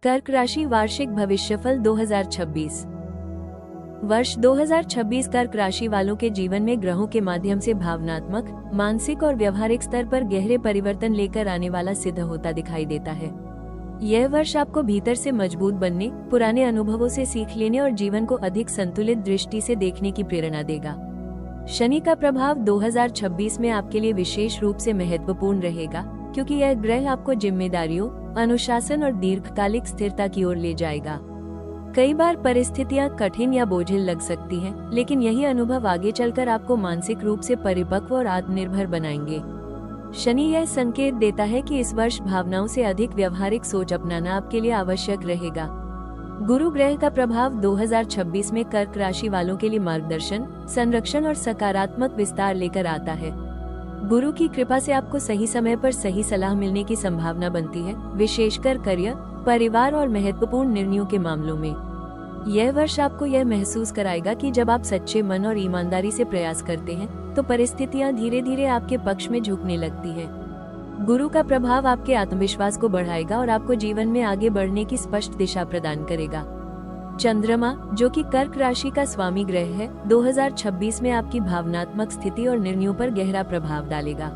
कर्क राशि वार्षिक भविष्यफल 2026। वर्ष 2026 कर्क राशि वालों के जीवन में ग्रहों के माध्यम से भावनात्मक, मानसिक और व्यवहारिक स्तर पर गहरे परिवर्तन लेकर आने वाला सिद्ध होता दिखाई देता है। यह वर्ष आपको भीतर से मजबूत बनने, पुराने अनुभवों से सीख लेने और जीवन को अधिक संतुलित दृष्टि से देखने की प्रेरणा देगा। शनि का प्रभाव 2026 में आपके लिए विशेष रूप से महत्वपूर्ण रहेगा, क्योंकि यह ग्रह आपको जिम्मेदारियों, अनुशासन और दीर्घकालिक स्थिरता की ओर ले जाएगा। कई बार परिस्थितियां कठिन या बोझिल लग सकती हैं, लेकिन यही अनुभव आगे चलकर आपको मानसिक रूप से परिपक्व और आत्मनिर्भर बनाएंगे। शनि यह संकेत देता है कि इस वर्ष भावनाओं से अधिक व्यवहारिक सोच अपनाना आपके लिए आवश्यक रहेगा। गुरु ग्रह का प्रभाव 2026 में कर्क राशि वालों के लिए मार्गदर्शन, संरक्षण और सकारात्मक विस्तार लेकर आता है। गुरु की कृपा से आपको सही समय पर सही सलाह मिलने की संभावना बनती है, विशेषकर करियर, परिवार और महत्वपूर्ण निर्णयों के मामलों में। यह वर्ष आपको यह महसूस कराएगा कि जब आप सच्चे मन और ईमानदारी से प्रयास करते हैं, तो परिस्थितियां धीरे धीरे आपके पक्ष में झुकने लगती हैं। गुरु का प्रभाव आपके आत्मविश्वास को बढ़ाएगा और आपको जीवन में आगे बढ़ने की स्पष्ट दिशा प्रदान करेगा। चंद्रमा, जो कि कर्क राशि का स्वामी ग्रह है, 2026 में आपकी भावनात्मक स्थिति और निर्णयों पर गहरा प्रभाव डालेगा।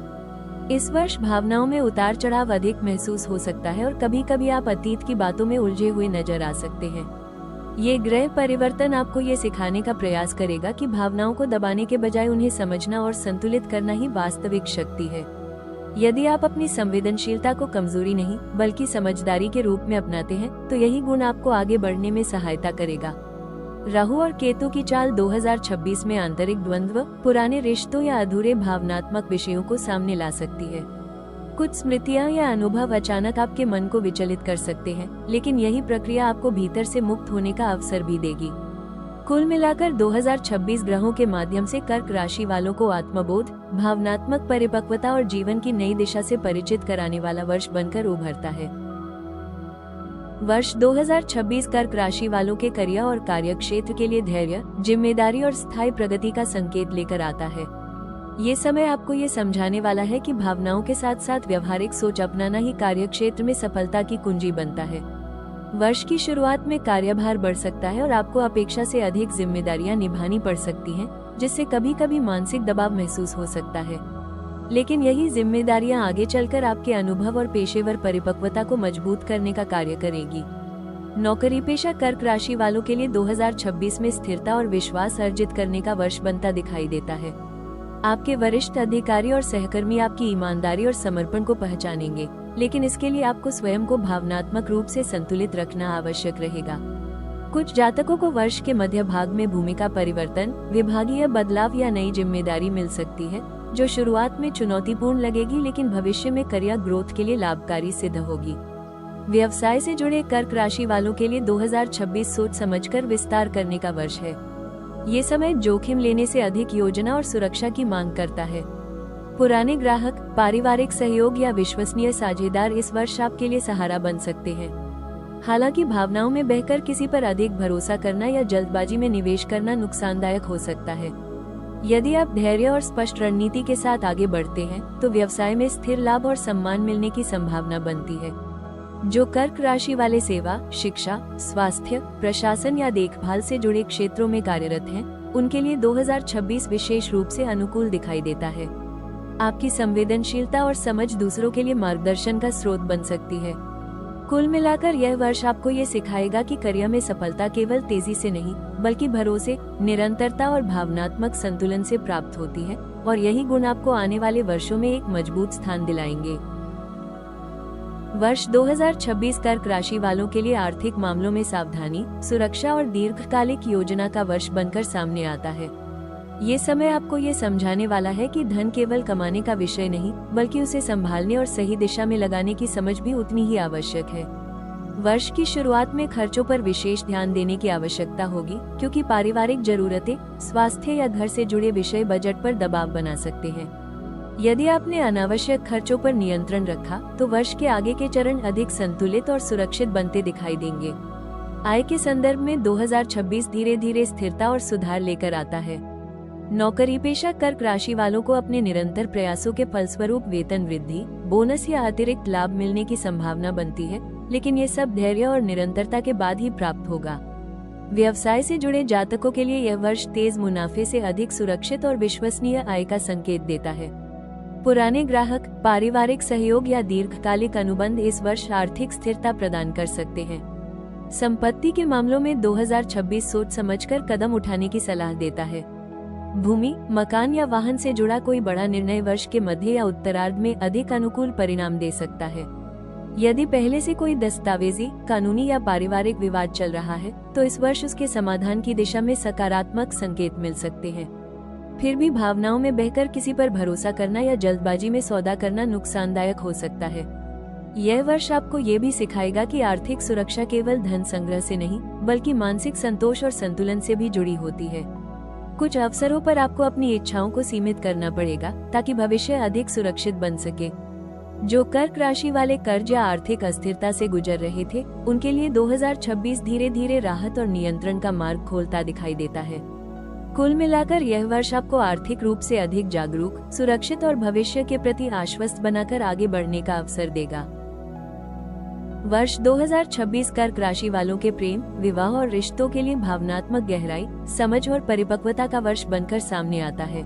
इस वर्ष भावनाओं में उतार चढ़ाव अधिक महसूस हो सकता है और कभी कभी आप अतीत की बातों में उलझे हुए नजर आ सकते हैं। ये ग्रह परिवर्तन आपको ये सिखाने का प्रयास करेगा कि भावनाओं को दबाने के बजाय उन्हें समझना और संतुलित करना ही वास्तविक शक्ति है। यदि आप अपनी संवेदनशीलता को कमजोरी नहीं बल्कि समझदारी के रूप में अपनाते हैं, तो यही गुण आपको आगे बढ़ने में सहायता करेगा। राहु और केतु की चाल 2026 में आंतरिक द्वंद्व, पुराने रिश्तों या अधूरे भावनात्मक विषयों को सामने ला सकती है। कुछ स्मृतियां या अनुभव अचानक आपके मन को विचलित कर सकते हैं, लेकिन यही प्रक्रिया आपको भीतर से मुक्त होने का अवसर भी देगी। कुल मिलाकर 2026 ग्रहों के माध्यम से कर्क राशि वालों को आत्मबोध, भावनात्मक परिपक्वता और जीवन की नई दिशा से परिचित कराने वाला वर्ष बनकर उभरता है। वर्ष 2026 कर्क राशि वालों के करियर और कार्य क्षेत्र के लिए धैर्य, जिम्मेदारी और स्थायी प्रगति का संकेत लेकर आता है। ये समय आपको ये समझाने वाला है कि भावनाओं के साथ साथ व्यवहारिक सोच अपनाना ही कार्य क्षेत्र में सफलता की कुंजी बनता है। वर्ष की शुरुआत में कार्यभार बढ़ सकता है और आपको अपेक्षा से अधिक जिम्मेदारियां निभानी पड़ सकती हैं, जिससे कभी कभी मानसिक दबाव महसूस हो सकता है। लेकिन यही जिम्मेदारियां आगे चलकर आपके अनुभव और पेशेवर परिपक्वता को मजबूत करने का कार्य करेगी। नौकरी पेशा कर्क राशि वालों के लिए 2026 में स्थिरता और विश्वास अर्जित करने का वर्ष बनता दिखाई देता है। आपके वरिष्ठ अधिकारी और सहकर्मी आपकी ईमानदारी और समर्पण को पहचानेंगे, लेकिन इसके लिए आपको स्वयं को भावनात्मक रूप से संतुलित रखना आवश्यक रहेगा। कुछ जातकों को वर्ष के मध्य भाग में भूमिका परिवर्तन, विभागीय बदलाव या नई जिम्मेदारी मिल सकती है, जो शुरुआत में चुनौतीपूर्ण लगेगी लेकिन भविष्य में करियर ग्रोथ के लिए लाभकारी सिद्ध होगी। व्यवसाय से जुड़े कर्क राशि वालों के लिए 2026 सोच समझकर विस्तार करने का वर्ष है। ये समय जोखिम लेने से अधिक योजना और सुरक्षा की मांग करता है। पुराने ग्राहक, पारिवारिक सहयोग या विश्वसनीय साझेदार इस वर्ष आपके लिए सहारा बन सकते हैं। हालांकि भावनाओं में बहकर किसी पर अधिक भरोसा करना या जल्दबाजी में निवेश करना नुकसानदायक हो सकता है। यदि आप धैर्य और स्पष्ट रणनीति के साथ आगे बढ़ते हैं, तो व्यवसाय में स्थिर लाभ और सम्मान मिलने की संभावना बनती है। जो कर्क राशि वाले सेवा, शिक्षा, स्वास्थ्य, प्रशासन या देखभाल से जुड़े क्षेत्रों में कार्यरत हैं, उनके लिए 2026 विशेष रूप से अनुकूल दिखाई देता है। आपकी संवेदनशीलता और समझ दूसरों के लिए मार्गदर्शन का स्रोत बन सकती है। कुल मिलाकर यह वर्ष आपको ये सिखाएगा कि करियर में सफलता केवल तेजी से नहीं, बल्कि भरोसे, निरंतरता और भावनात्मक संतुलन से प्राप्त होती है, और यही गुण आपको आने वाले वर्षों में एक मजबूत स्थान दिलाएंगे। वर्ष 2026 कर्क राशि वालों के लिए आर्थिक मामलों में सावधानी, सुरक्षा और दीर्घकालिक योजना का वर्ष बनकर सामने आता है। ये समय आपको ये समझाने वाला है कि धन केवल कमाने का विषय नहीं, बल्कि उसे संभालने और सही दिशा में लगाने की समझ भी उतनी ही आवश्यक है। वर्ष की शुरुआत में खर्चों पर विशेष ध्यान देने की आवश्यकता होगी, क्योंकि पारिवारिक जरूरतें, स्वास्थ्य या घर से जुड़े विषय बजट पर दबाव बना सकते हैं। यदि आपने अनावश्यक खर्चों पर नियंत्रण रखा, तो वर्ष के आगे के चरण अधिक संतुलित और सुरक्षित बनते दिखाई देंगे। आय के संदर्भ में 2026 धीरे धीरे स्थिरता और सुधार लेकर आता है। नौकरी पेशा कर्क राशि वालों को अपने निरंतर प्रयासों के फलस्वरूप वेतन वृद्धि, बोनस या अतिरिक्त लाभ मिलने की संभावना बनती है, लेकिन ये सब धैर्य और निरंतरता के बाद ही प्राप्त होगा। व्यवसाय से जुड़े जातकों के लिए यह वर्ष तेज मुनाफे से अधिक सुरक्षित और विश्वसनीय आय का संकेत देता है। पुराने ग्राहक, पारिवारिक सहयोग या दीर्घकालिक अनुबंध इस वर्ष आर्थिक स्थिरता प्रदान कर सकते हैं। संपत्ति के मामलों में 2026 सोच समझकर कदम उठाने की सलाह देता है। भूमि, मकान या वाहन से जुड़ा कोई बड़ा निर्णय वर्ष के मध्य या उत्तरार्ध में अधिक अनुकूल परिणाम दे सकता है। यदि पहले से कोई दस्तावेजी, कानूनी या पारिवारिक विवाद चल रहा है, तो इस वर्ष उसके समाधान की दिशा में सकारात्मक संकेत मिल सकते हैं। फिर भी भावनाओं में बहकर किसी पर भरोसा करना या जल्दबाजी में सौदा करना नुकसानदायक हो सकता है। यह वर्ष आपको ये भी सिखाएगा कि आर्थिक सुरक्षा केवल धन संग्रह से नहीं, बल्कि मानसिक संतोष और संतुलन से भी जुड़ी होती है। कुछ अवसरों पर आपको अपनी इच्छाओं को सीमित करना पड़ेगा ताकि भविष्य अधिक सुरक्षित बन सके। जो कर्क राशि वाले कर्ज या आर्थिक अस्थिरता से गुजर रहे थे, उनके लिए 2026 धीरे धीरे राहत और नियंत्रण का मार्ग खोलता दिखाई देता है। कुल मिलाकर यह वर्ष आपको आर्थिक रूप से अधिक जागरूक, सुरक्षित और भविष्य के प्रति आश्वस्त बनाकर आगे बढ़ने का अवसर देगा। वर्ष 2026 कर्क राशि वालों के प्रेम, विवाह और रिश्तों के लिए भावनात्मक गहराई, समझ और परिपक्वता का वर्ष बनकर सामने आता है।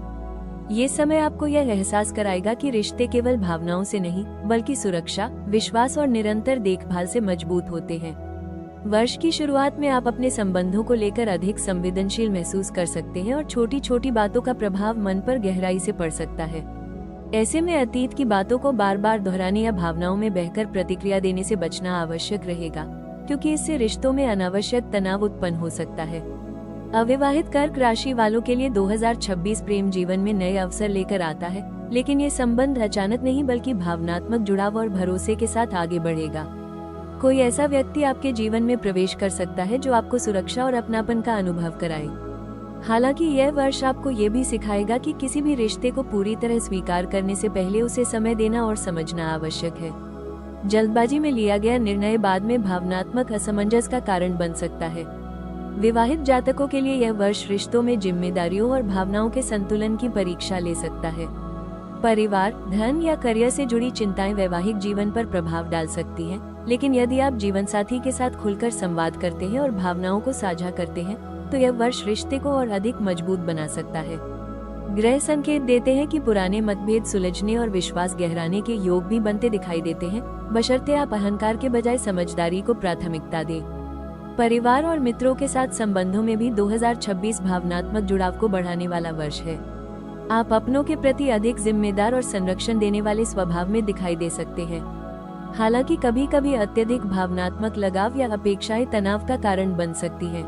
ये समय आपको यह एहसास कराएगा कि रिश्ते केवल भावनाओं से नहीं, बल्कि सुरक्षा, विश्वास और निरंतर देखभाल से मजबूत होते हैं। वर्ष की शुरुआत में आप अपने संबंधों को लेकर अधिक संवेदनशील महसूस कर सकते हैं और छोटी छोटी बातों का प्रभाव मन पर गहराई से पड़ सकता है। ऐसे में अतीत की बातों को बार बार दोहराने या भावनाओं में बहकर प्रतिक्रिया देने से बचना आवश्यक रहेगा, क्योंकि इससे रिश्तों में अनावश्यक तनाव उत्पन्न हो सकता है। अविवाहित कर्क राशि वालों के लिए 2026 प्रेम जीवन में नए अवसर लेकर आता है, लेकिन ये संबंध अचानक नहीं बल्कि भावनात्मक जुड़ाव और भरोसे के साथ आगे बढ़ेगा। कोई ऐसा व्यक्ति आपके जीवन में प्रवेश कर सकता है जो आपको सुरक्षा और अपनापन का अनुभव कराए। हालांकि यह वर्ष आपको ये भी सिखाएगा कि किसी भी रिश्ते को पूरी तरह स्वीकार करने से पहले उसे समय देना और समझना आवश्यक है। जल्दबाजी में लिया गया निर्णय बाद में भावनात्मक असमंजस का कारण बन सकता है। विवाहित जातकों के लिए यह वर्ष रिश्तों में जिम्मेदारियों और भावनाओं के संतुलन की परीक्षा ले सकता है। परिवार, धन या करियर से जुड़ी चिंताएं वैवाहिक जीवन पर प्रभाव डाल सकती हैं, लेकिन यदि आप जीवनसाथी के साथ खुलकर संवाद करते हैं और भावनाओं को साझा करते हैं, तो यह वर्ष रिश्ते को और अधिक मजबूत बना सकता है। ग्रह संकेत देते हैं कि पुराने मतभेद सुलझने और विश्वास गहराने के योग भी बनते दिखाई देते हैं, बशर्ते आप अहंकार के बजाय समझदारी को प्राथमिकता दें। परिवार और मित्रों के साथ संबंधों में भी 2026 भावनात्मक जुड़ाव को बढ़ाने वाला वर्ष है। आप अपनों के प्रति अधिक जिम्मेदार और संरक्षण देने वाले स्वभाव में दिखाई दे सकते हैं। हालांकि कभी कभी अत्यधिक भावनात्मक लगाव या अपेक्षाएं तनाव का कारण बन सकती हैं।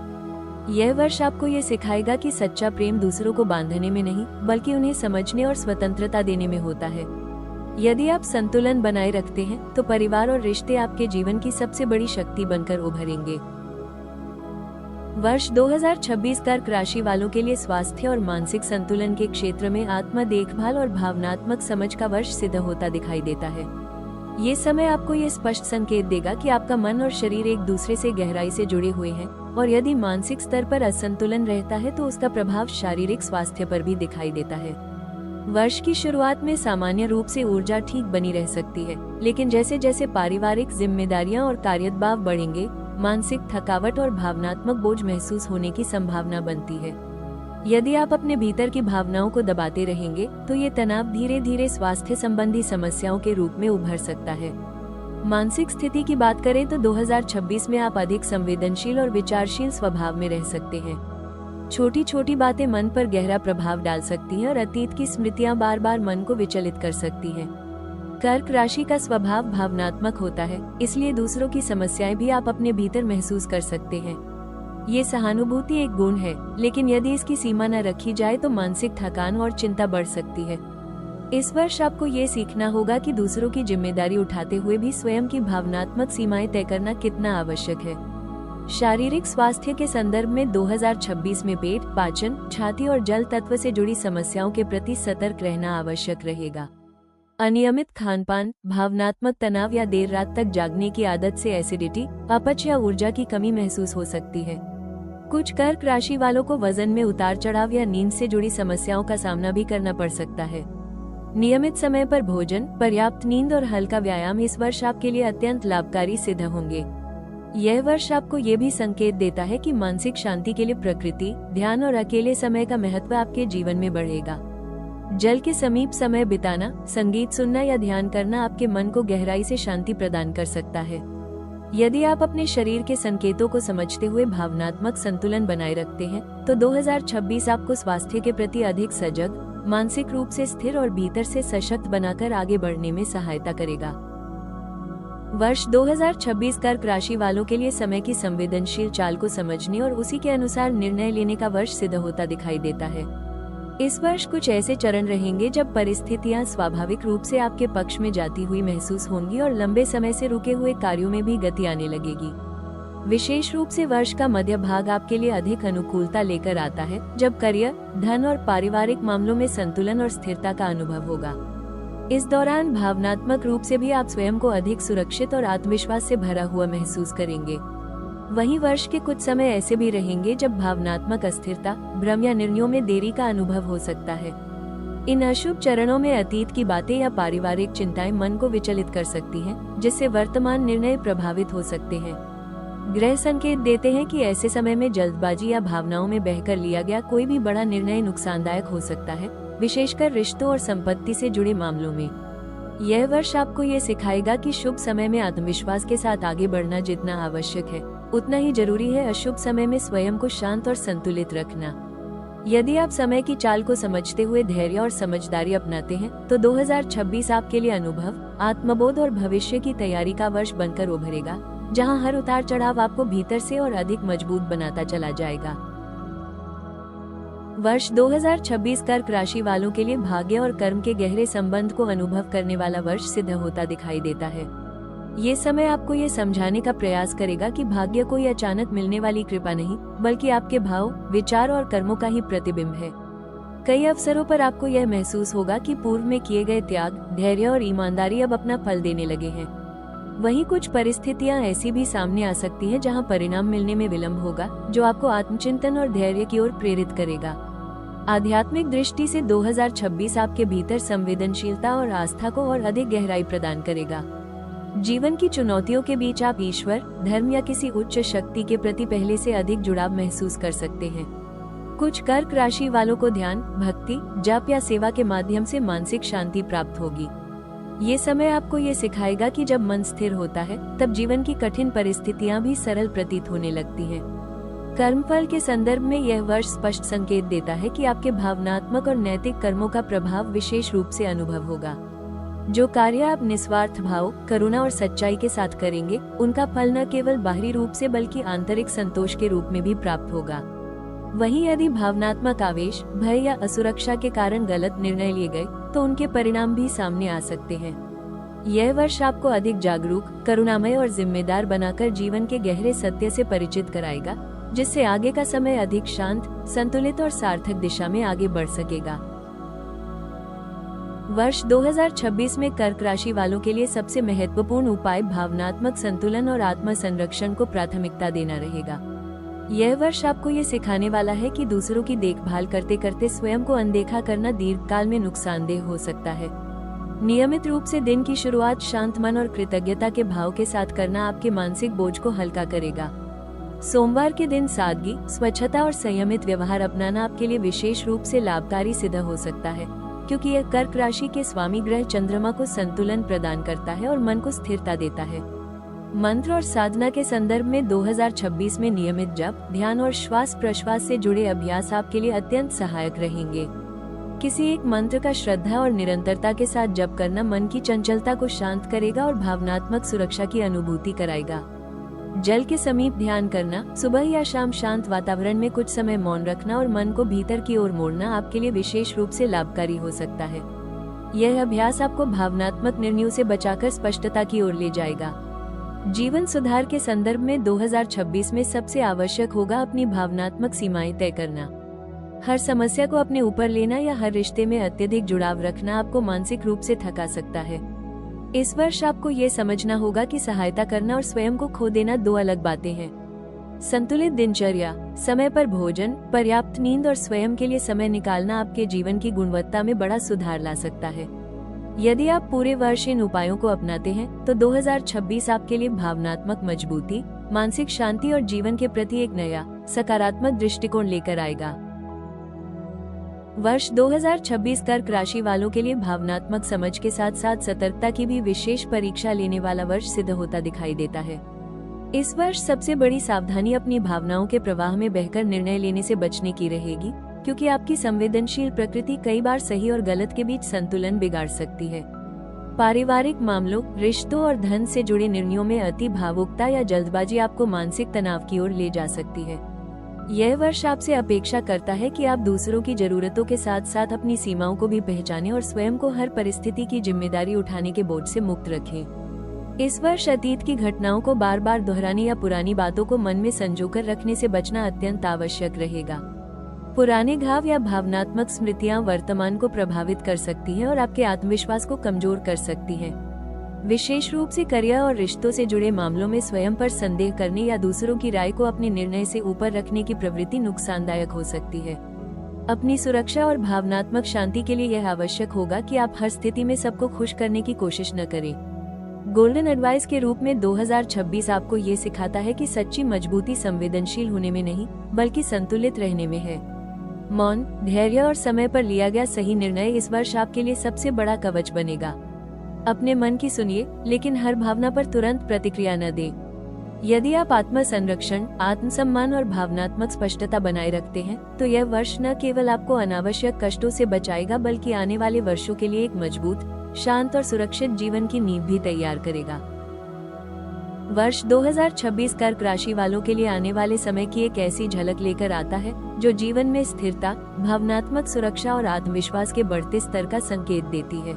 यह वर्ष आपको ये सिखाएगा कि सच्चा प्रेम दूसरों को बांधने में नहीं, बल्कि उन्हें समझने और स्वतंत्रता देने में होता है। यदि आप संतुलन बनाए रखते हैं, तो परिवार और रिश्ते आपके जीवन की सबसे बड़ी शक्ति बनकर उभरेंगे। वर्ष 2026 कर्क राशि वालों के लिए स्वास्थ्य और मानसिक संतुलन के क्षेत्र में आत्म देखभाल और भावनात्मक समझ का वर्ष सिद्ध होता दिखाई देता है। ये समय आपको ये स्पष्ट संकेत देगा कि आपका मन और शरीर एक दूसरे से गहराई से जुड़े हुए हैं, और यदि मानसिक स्तर पर असंतुलन रहता है तो उसका प्रभाव शारीरिक स्वास्थ्य पर भी दिखाई देता है। वर्ष की शुरुआत में सामान्य रूप से ऊर्जा ठीक बनी रह सकती है, लेकिन जैसे जैसे पारिवारिक जिम्मेदारियां और कार्यदबाव बढ़ेंगे, मानसिक थकावट और भावनात्मक बोझ महसूस होने की संभावना बनती है। यदि आप अपने भीतर की भावनाओं को दबाते रहेंगे, तो ये तनाव धीरे धीरे स्वास्थ्य संबंधी समस्याओं के रूप में उभर सकता है। मानसिक स्थिति की बात करें तो 2026 में आप अधिक संवेदनशील और विचारशील स्वभाव में रह सकते हैं। छोटी छोटी बातें मन पर गहरा प्रभाव डाल सकती हैं और अतीत की स्मृतियां बार बार मन को विचलित कर सकती हैं। कर्क राशि का स्वभाव भावनात्मक होता है, इसलिए दूसरों की समस्याएं भी आप अपने भीतर महसूस कर सकते हैं। ये सहानुभूति एक गुण है, लेकिन यदि इसकी सीमा न रखी जाए तो मानसिक थकान और चिंता बढ़ सकती है। इस वर्ष आपको ये सीखना होगा कि दूसरों की जिम्मेदारी उठाते हुए भी स्वयं की भावनात्मक सीमाएं तय करना कितना आवश्यक है। शारीरिक स्वास्थ्य के संदर्भ में 2026 में पेट, पाचन, छाती और जल तत्व से जुड़ी समस्याओं के प्रति सतर्क रहना आवश्यक रहेगा। अनियमित खानपान, भावनात्मक तनाव या देर रात तक जागने की आदत से एसिडिटी, अपच या ऊर्जा की कमी महसूस हो सकती है। कुछ कर्क राशि वालों को वजन में उतार चढ़ाव या नींद से जुड़ी समस्याओं का सामना भी करना पड़ सकता है। नियमित समय पर भोजन, पर्याप्त नींद और हल्का व्यायाम इस वर्ष आपके लिए अत्यंत लाभकारी सिद्ध होंगे। यह वर्ष आपको ये भी संकेत देता है कि मानसिक शांति के लिए प्रकृति, ध्यान और अकेले समय का महत्व आपके जीवन में बढ़ेगा। जल के समीप समय बिताना, संगीत सुनना या ध्यान करना आपके मन को गहराई से शांति प्रदान कर सकता है। यदि आप अपने शरीर के संकेतों को समझते हुए भावनात्मक संतुलन बनाए रखते हैं, तो 2026 आपको स्वास्थ्य के प्रति अधिक सजग, मानसिक रूप से स्थिर और भीतर से सशक्त बनाकर आगे बढ़ने में सहायता करेगा। वर्ष 2026 कर्क राशि वालों के लिए समय की संवेदनशील चाल को समझने और उसी के अनुसार निर्णय लेने का वर्ष सिद्ध होता दिखाई देता है। इस वर्ष कुछ ऐसे चरण रहेंगे जब परिस्थितियां स्वाभाविक रूप से आपके पक्ष में जाती हुई महसूस होंगी और लंबे समय से रुके हुए कार्यों में भी गति आने लगेगी। विशेष रूप से वर्ष का मध्य भाग आपके लिए अधिक अनुकूलता लेकर आता है, जब करियर, धन और पारिवारिक मामलों में संतुलन और स्थिरता का अनुभव होगा। इस दौरान भावनात्मक रूप से भी आप स्वयं को अधिक सुरक्षित और आत्मविश्वास से भरा हुआ महसूस करेंगे। वहीं वर्ष के कुछ समय ऐसे भी रहेंगे जब भावनात्मक अस्थिरता, भ्रम या निर्णयों में देरी का अनुभव हो सकता है। इन अशुभ चरणों में अतीत की बातें या पारिवारिक चिंताएं मन को विचलित कर सकती हैं, जिससे वर्तमान निर्णय प्रभावित हो सकते हैं। ग्रह संकेत देते हैं कि ऐसे समय में जल्दबाजी या भावनाओं में बहकर लिया गया कोई भी बड़ा निर्णय नुकसानदायक हो सकता है, विशेषकर रिश्तों और संपत्ति से जुड़े मामलों में। यह वर्ष आपको ये सिखाएगा कि शुभ समय में आत्मविश्वास के साथ आगे बढ़ना जितना आवश्यक है, उतना ही जरूरी है अशुभ समय में स्वयं को शांत और संतुलित रखना। यदि आप समय की चाल को समझते हुए धैर्य और समझदारी अपनाते हैं, तो 2026 आपके लिए अनुभव, आत्मबोध और भविष्य की तैयारी का वर्ष बनकर उभरेगा, जहां हर उतार चढ़ाव आपको भीतर से और अधिक मजबूत बनाता चला जाएगा। वर्ष 2026 कर्क राशि वालों के लिए भाग्य और कर्म के गहरे संबंध को अनुभव करने वाला वर्ष सिद्ध होता दिखाई देता है। ये समय आपको ये समझाने का प्रयास करेगा कि भाग्य कोई अचानक मिलने वाली कृपा नहीं, बल्कि आपके भाव, विचार और कर्मों का ही प्रतिबिंब है। कई अवसरों पर आपको यह महसूस होगा कि पूर्व में किए गए त्याग, धैर्य और ईमानदारी अब अपना फल देने लगे हैं। वहीं कुछ परिस्थितियां ऐसी भी सामने आ सकती हैं जहां परिणाम मिलने में विलंब होगा, जो आपको आत्मचिंतन और धैर्य की ओर प्रेरित करेगा। आध्यात्मिक दृष्टि से 2026 आपके भीतर संवेदनशीलता और आस्था को और अधिक गहराई प्रदान करेगा। जीवन की चुनौतियों के बीच आप ईश्वर, धर्म या किसी उच्च शक्ति के प्रति पहले से अधिक जुड़ाव महसूस कर सकते हैं। कुछ कर्क राशि वालों को ध्यान, भक्ति, जप या सेवा के माध्यम से मानसिक शांति प्राप्त होगी। ये समय आपको ये सिखाएगा कि जब मन स्थिर होता है, तब जीवन की कठिन परिस्थितियां भी सरल प्रतीत होने लगती हैं। कर्मफल के संदर्भ में यह वर्ष स्पष्ट संकेत देता है कि आपके भावनात्मक और नैतिक कर्मों का प्रभाव विशेष रूप से अनुभव होगा। जो कार्य आप निस्वार्थ भाव, करुणा और सच्चाई के साथ करेंगे, उनका फल न केवल बाहरी रूप से बल्कि आंतरिक संतोष के रूप में भी प्राप्त होगा। वहीं यदि भावनात्मक आवेश, भय या असुरक्षा के कारण गलत निर्णय लिए गए, तो उनके परिणाम भी सामने आ सकते हैं। यह वर्ष आपको अधिक जागरूक, करुणामय और जिम्मेदार बनाकर जीवन के गहरे सत्य से परिचित कराएगा, जिससे आगे का समय अधिक शांत, संतुलित और सार्थक दिशा में आगे बढ़ सकेगा। वर्ष 2026 में कर्क राशि वालों के लिए सबसे महत्वपूर्ण उपाय भावनात्मक संतुलन और आत्म संरक्षण को प्राथमिकता देना रहेगा। यह वर्ष आपको ये सिखाने वाला है कि दूसरों की देखभाल करते करते स्वयं को अनदेखा करना दीर्घकाल में नुकसानदेह हो सकता है। नियमित रूप से दिन की शुरुआत शांत मन और कृतज्ञता के भाव के साथ करना आपके मानसिक बोझ को हल्का करेगा। सोमवार के दिन सादगी, स्वच्छता और संयमित व्यवहार अपनाना आपके लिए विशेष रूप से लाभकारी सिद्ध हो सकता है, क्योंकि यह कर्क राशि के स्वामी ग्रह चंद्रमा को संतुलन प्रदान करता है और मन को स्थिरता देता है। मंत्र और साधना के संदर्भ में 2026 में नियमित जप, ध्यान और श्वास प्रश्वास से जुड़े अभ्यास आपके लिए अत्यंत सहायक रहेंगे। किसी एक मंत्र का श्रद्धा और निरंतरता के साथ जप करना मन की चंचलता को शांत करेगा और भावनात्मक सुरक्षा की अनुभूति कराएगा। जल के समीप ध्यान करना, सुबह या शाम शांत वातावरण में कुछ समय मौन रखना और मन को भीतर की ओर मोड़ना आपके लिए विशेष रूप से लाभकारी हो सकता है। यह अभ्यास आपको भावनात्मक निर्णयों से बचाकर स्पष्टता की ओर ले जाएगा। जीवन सुधार के संदर्भ में 2026 में सबसे आवश्यक होगा अपनी भावनात्मक सीमाएं तय करना। हर समस्या को अपने ऊपर लेना या हर रिश्ते में अत्यधिक जुड़ाव रखना आपको मानसिक रूप से थका सकता है। इस वर्ष आपको ये समझना होगा कि सहायता करना और स्वयं को खो देना दो अलग बातें हैं। संतुलित दिनचर्या, समय पर भोजन, पर्याप्त नींद और स्वयं के लिए समय निकालना आपके जीवन की गुणवत्ता में बड़ा सुधार ला सकता है। यदि आप पूरे वर्ष इन उपायों को अपनाते हैं तो 2026 आपके लिए भावनात्मक मजबूती, मानसिक शांति और जीवन के प्रति एक नया सकारात्मक दृष्टिकोण लेकर आएगा। वर्ष 2026 कर्क राशि वालों के लिए भावनात्मक समझ के साथ साथ सतर्कता की भी विशेष परीक्षा लेने वाला वर्ष सिद्ध होता दिखाई देता है। इस वर्ष सबसे बड़ी सावधानी अपनी भावनाओं के प्रवाह में बहकर निर्णय लेने से बचने की रहेगी, क्योंकि आपकी संवेदनशील प्रकृति कई बार सही और गलत के बीच संतुलन बिगाड़ सकती है। पारिवारिक मामलों, रिश्तों और धन से जुड़े निर्णयों में अति भावुकता या जल्दबाजी आपको मानसिक तनाव की ओर ले जा सकती है। यह वर्ष आपसे अपेक्षा करता है कि आप दूसरों की जरूरतों के साथ साथ अपनी सीमाओं को भी पहचानें और स्वयं को हर परिस्थिति की जिम्मेदारी उठाने के बोझ से मुक्त रखें। इस वर्ष अतीत की घटनाओं को बार बार दोहराने या पुरानी बातों को मन में संजोकर रखने से बचना अत्यंत आवश्यक रहेगा। पुराने घाव या भावनात्मक स्मृतियां वर्तमान को प्रभावित कर सकती हैं और आपके आत्मविश्वास को कमजोर कर सकती हैं। विशेष रूप से करियर और रिश्तों से जुड़े मामलों में स्वयं पर संदेह करने या दूसरों की राय को अपने निर्णय से ऊपर रखने की प्रवृत्ति नुकसानदायक हो सकती है। अपनी सुरक्षा और भावनात्मक शांति के लिए यह आवश्यक होगा कि आप हर स्थिति में सबको खुश करने की कोशिश न करें। गोल्डन एडवाइस के रूप में 2026 आपको ये सिखाता है कि सच्ची मजबूती संवेदनशील होने में नहीं, बल्कि संतुलित रहने में है। मौन, धैर्य और समय पर लिया गया सही निर्णय इस वर्ष आपके लिए सबसे बड़ा कवच बनेगा। अपने मन की सुनिए, लेकिन हर भावना पर तुरंत प्रतिक्रिया न दें। यदि आप आत्म संरक्षण, आत्मसम्मान और भावनात्मक स्पष्टता बनाए रखते हैं, तो यह वर्ष न केवल आपको अनावश्यक कष्टों से बचाएगा, बल्कि आने वाले वर्षों के लिए एक मजबूत, शांत और सुरक्षित जीवन की नींव भी तैयार करेगा। वर्ष 2026 कर्क राशि वालों के लिए आने वाले समय की एक ऐसी झलक लेकर आता है जो जीवन में स्थिरता, भावनात्मक सुरक्षा और आत्मविश्वास के बढ़ते स्तर का संकेत देती है।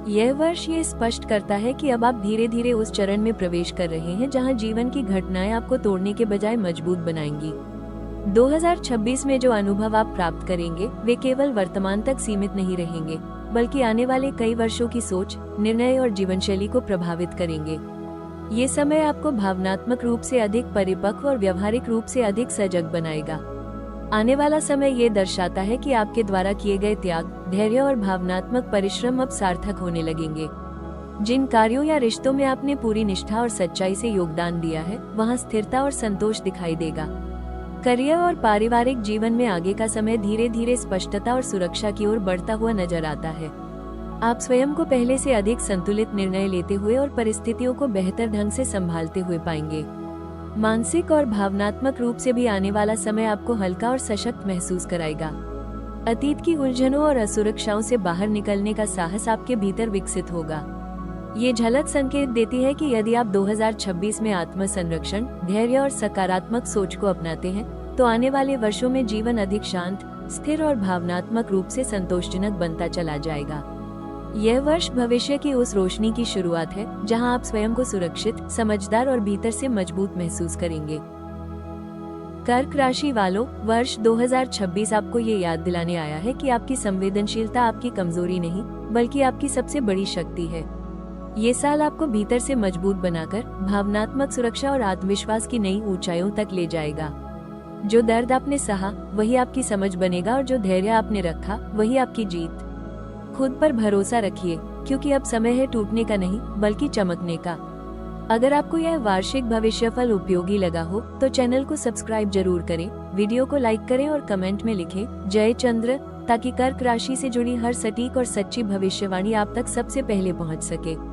यह वर्ष ये स्पष्ट करता है कि अब आप धीरे धीरे उस चरण में प्रवेश कर रहे हैं जहां जीवन की घटनाएं आपको तोड़ने के बजाय मजबूत बनाएंगी। 2026 में जो अनुभव आप प्राप्त करेंगे वे केवल वर्तमान तक सीमित नहीं रहेंगे, बल्कि आने वाले कई वर्षों की सोच, निर्णय और जीवनशैली को प्रभावित करेंगे। ये समय आपको भावनात्मक रूप से अधिक परिपक्व और व्यवहारिक रूप से अधिक सजग बनाएगा। आने वाला समय ये दर्शाता है कि आपके द्वारा किए गए त्याग, धैर्य और भावनात्मक परिश्रम अब सार्थक होने लगेंगे। जिन कार्यों या रिश्तों में आपने पूरी निष्ठा और सच्चाई से योगदान दिया है, वहां स्थिरता और संतोष दिखाई देगा। करियर और पारिवारिक जीवन में आगे का समय धीरे धीरे स्पष्टता और सुरक्षा की ओर बढ़ता हुआ नजर आता है। आप स्वयं को पहले से अधिक संतुलित निर्णय लेते हुए और परिस्थितियों को बेहतर ढंग से संभालते हुए पाएंगे। मानसिक और भावनात्मक रूप से भी आने वाला समय आपको हल्का और सशक्त महसूस कराएगा। अतीत की उलझनों और असुरक्षाओं से बाहर निकलने का साहस आपके भीतर विकसित होगा। ये झलक संकेत देती है कि यदि आप 2026 में आत्म संरक्षण, धैर्य और सकारात्मक सोच को अपनाते हैं, तो आने वाले वर्षों में जीवन अधिक शांत, स्थिर और भावनात्मक रूप से संतोषजनक बनता चला जाएगा। यह वर्ष भविष्य की उस रोशनी की शुरुआत है जहां आप स्वयं को सुरक्षित, समझदार और भीतर से मजबूत महसूस करेंगे। कर्क राशि वालों, वर्ष 2026 आपको ये याद दिलाने आया है कि आपकी संवेदनशीलता आपकी कमजोरी नहीं, बल्कि आपकी सबसे बड़ी शक्ति है। ये साल आपको भीतर से मजबूत बनाकर भावनात्मक सुरक्षा और आत्मविश्वास की नई ऊंचाइयों तक ले जाएगा। जो दर्द आपने सहा, वही आपकी समझ बनेगा और जो धैर्य आपने रखा, वही आपकी जीत। खुद पर भरोसा रखिए, क्योंकि अब समय है टूटने का नहीं, बल्कि चमकने का। अगर आपको यह वार्षिक भविष्यफल उपयोगी लगा हो तो चैनल को सब्सक्राइब जरूर करें, वीडियो को लाइक करें और कमेंट में लिखें जय चंद्र, ताकि कर्क राशि से जुड़ी हर सटीक और सच्ची भविष्यवाणी आप तक सबसे पहले पहुंच सके।